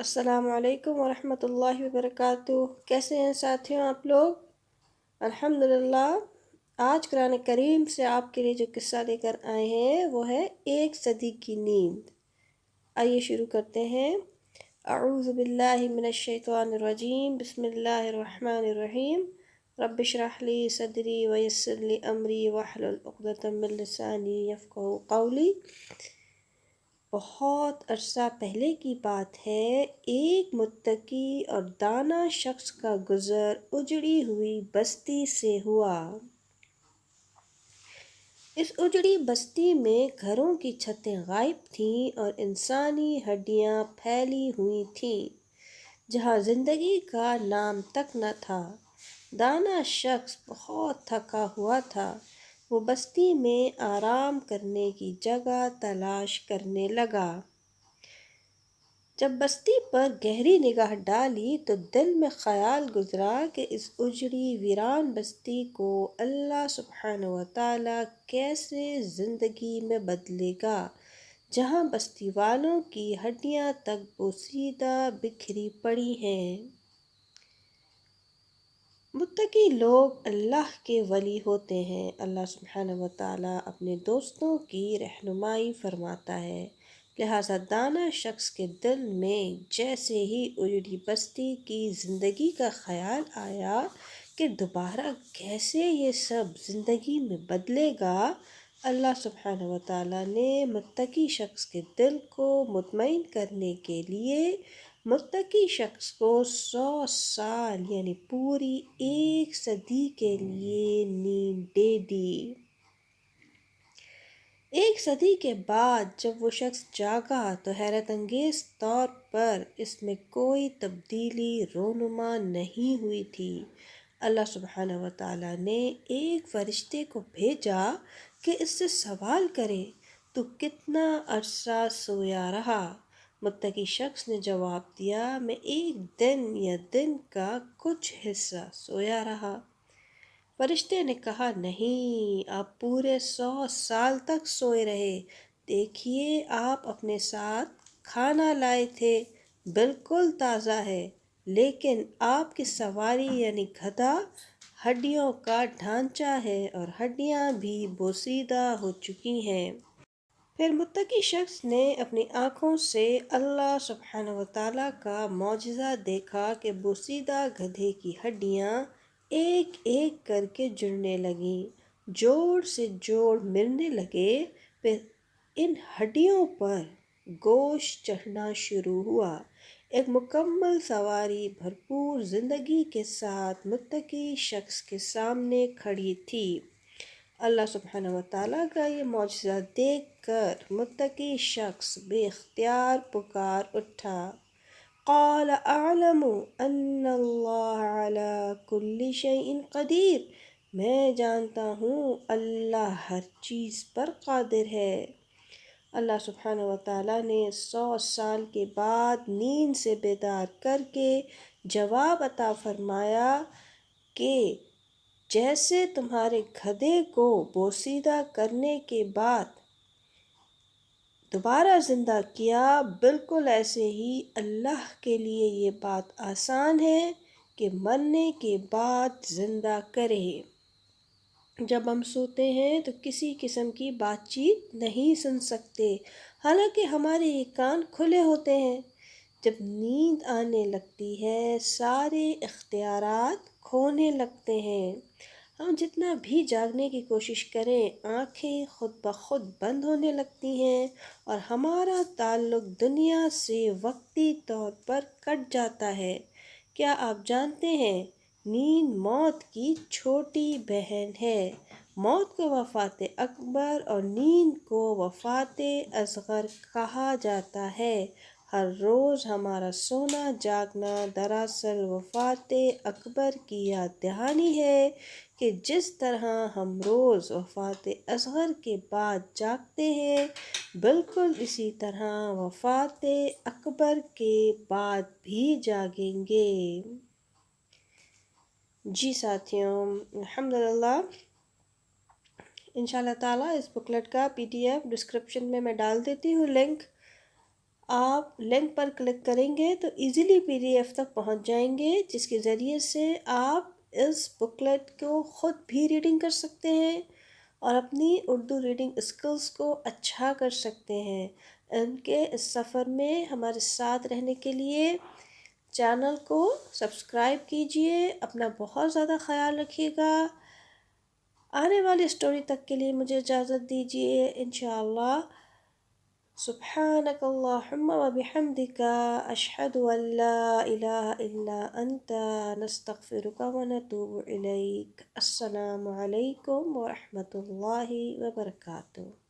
السلام علیکم ورحمۃ اللہ وبرکاتہ۔ کیسے ہیں ساتھیوں آپ لوگ؟ الحمدللہ۔ آج قرآن کریم سے آپ کے لیے جو قصہ لے کر آئے ہیں وہ ہے ایک صدی کی نیند۔ آئیے شروع کرتے ہیں۔ اعوذ باللہ من الشیطان الرجیم، بسم اللہ الرحمن الرحیم۔ رب اشرح لی صدری ویسر لی امری واحلل عقدۃ من لسانی یفقہوا قولی۔ بہت عرصہ پہلے کی بات ہے، ایک متقی اور دانا شخص کا گزر اجڑی ہوئی بستی سے ہوا۔ اس اجڑی بستی میں گھروں کی چھتیں غائب تھیں اور انسانی ہڈیاں پھیلی ہوئی تھیں، جہاں زندگی کا نام تک نہ تھا۔ دانا شخص بہت تھکا ہوا تھا۔ وہ بستی میں آرام کرنے کی جگہ تلاش کرنے لگا۔ جب بستی پر گہری نگاہ ڈالی تو دل میں خیال گزرا کہ اس اجڑی ویران بستی کو اللہ سبحانہ وتعالی کیسے زندگی میں بدلے گا، جہاں بستی والوں کی ہڈیاں تک بوسیدہ بکھری پڑی ہیں۔ متقی لوگ اللہ کے ولی ہوتے ہیں۔ اللہ سبحانہ وتعالی اپنے دوستوں کی رہنمائی فرماتا ہے، لہٰذا دانا شخص کے دل میں جیسے ہی اجڑی بستی کی زندگی کا خیال آیا کہ دوبارہ کیسے یہ سب زندگی میں بدلے گا، اللہ سبحانہ وتعالی نے متقی شخص کے دل کو مطمئن کرنے کے لیے متقی شخص کو 100 سال یعنی پوری ایک صدی کے لیے نیند دے دی۔ ایک صدی کے بعد جب وہ شخص جاگا تو حیرت انگیز طور پر اس میں کوئی تبدیلی رونما نہیں ہوئی تھی۔ اللہ سبحانہ وتعالی نے ایک فرشتے کو بھیجا کہ اس سے سوال کرے، تو کتنا عرصہ سویا رہا؟ متقی شخص نے جواب دیا، میں ایک دن یا دن کا کچھ حصہ سویا رہا۔ فرشتے نے کہا، نہیں، آپ پورے 100 سال تک سوئے رہے۔ دیکھیے، آپ اپنے ساتھ کھانا لائے تھے، بالکل تازہ ہے، لیکن آپ کی سواری یعنی گدھا ہڈیوں کا ڈھانچہ ہے اور ہڈیاں بھی بوسیدہ ہو چکی ہیں۔ پھر متقی شخص نے اپنی آنکھوں سے اللہ سبحانہ وتعالی کا معجزہ دیکھا کہ بوسیدہ گدھے کی ہڈیاں ایک ایک کر کے جڑنے لگیں، جوڑ سے جوڑ ملنے لگے، پھر ان ہڈیوں پر گوشت چڑھنا شروع ہوا۔ ایک مکمل سواری بھرپور زندگی کے ساتھ متقی شخص کے سامنے کھڑی تھی۔ اللہ سبحانہ وتعالی کا یہ معجزہ دیکھ کر متقی شخص بے اختیار پکار اٹھا، قال اعلم ان اللہ علی کل شیء قدیر، میں جانتا ہوں اللہ ہر چیز پر قادر ہے۔ اللہ سبحانہ وتعالی نے 100 سال کے بعد نیند سے بیدار کر کے جواب عطا فرمایا کہ جیسے تمہارے گدھے کو بوسیدہ کرنے کے بعد دوبارہ زندہ کیا، بالکل ایسے ہی اللہ کے لیے یہ بات آسان ہے کہ مرنے کے بعد زندہ کرے۔ جب ہم سوتے ہیں تو کسی قسم کی بات چیت نہیں سن سکتے، حالانکہ ہمارے یہ کان کھلے ہوتے ہیں۔ جب نیند آنے لگتی ہے، سارے اختیارات کھونے لگتے ہیں۔ ہم جتنا بھی جاگنے کی کوشش کریں، آنکھیں خود بخود بند ہونے لگتی ہیں اور ہمارا تعلق دنیا سے وقتی طور پر کٹ جاتا ہے۔ کیا آپ جانتے ہیں، نیند موت کی چھوٹی بہن ہے۔ موت کو وفات اکبر اور نیند کو وفات اصغر کہا جاتا ہے۔ ہر روز ہمارا سونا جاگنا دراصل وفات اکبر کی یاد دہانی ہے کہ جس طرح ہم روز وفات اصغر کے بعد جاگتے ہیں، بالکل اسی طرح وفات اکبر کے بعد بھی جاگیں گے۔ جی ساتھیوں، الحمدللہ، انشاءاللہ تعالیٰ اس بکلیٹ کا PDF ڈسکرپشن میں ڈال دیتی ہوں لنک۔ آپ لنک پر کلک کریں گے تو ایزیلی PDF تک پہنچ جائیں گے، جس کے ذریعے سے آپ اس بکلیٹ کو خود بھی ریڈنگ کر سکتے ہیں اور اپنی اردو ریڈنگ اسکلز کو اچھا کر سکتے ہیں۔ ان کے اس سفر میں ہمارے ساتھ رہنے کے لیے چینل کو سبسکرائب کیجئے، اپنا بہت زیادہ خیال رکھیے گا۔ آنے والی اسٹوری تک کے لیے مجھے اجازت دیجیے، انشاءاللہ۔ سبحانک اللہم و بحمدک، اشہد ان لا الہ الا انت، نستغفرک و نتوب الیک۔ السلام علیکم ورحمۃ اللہ وبرکاتہ۔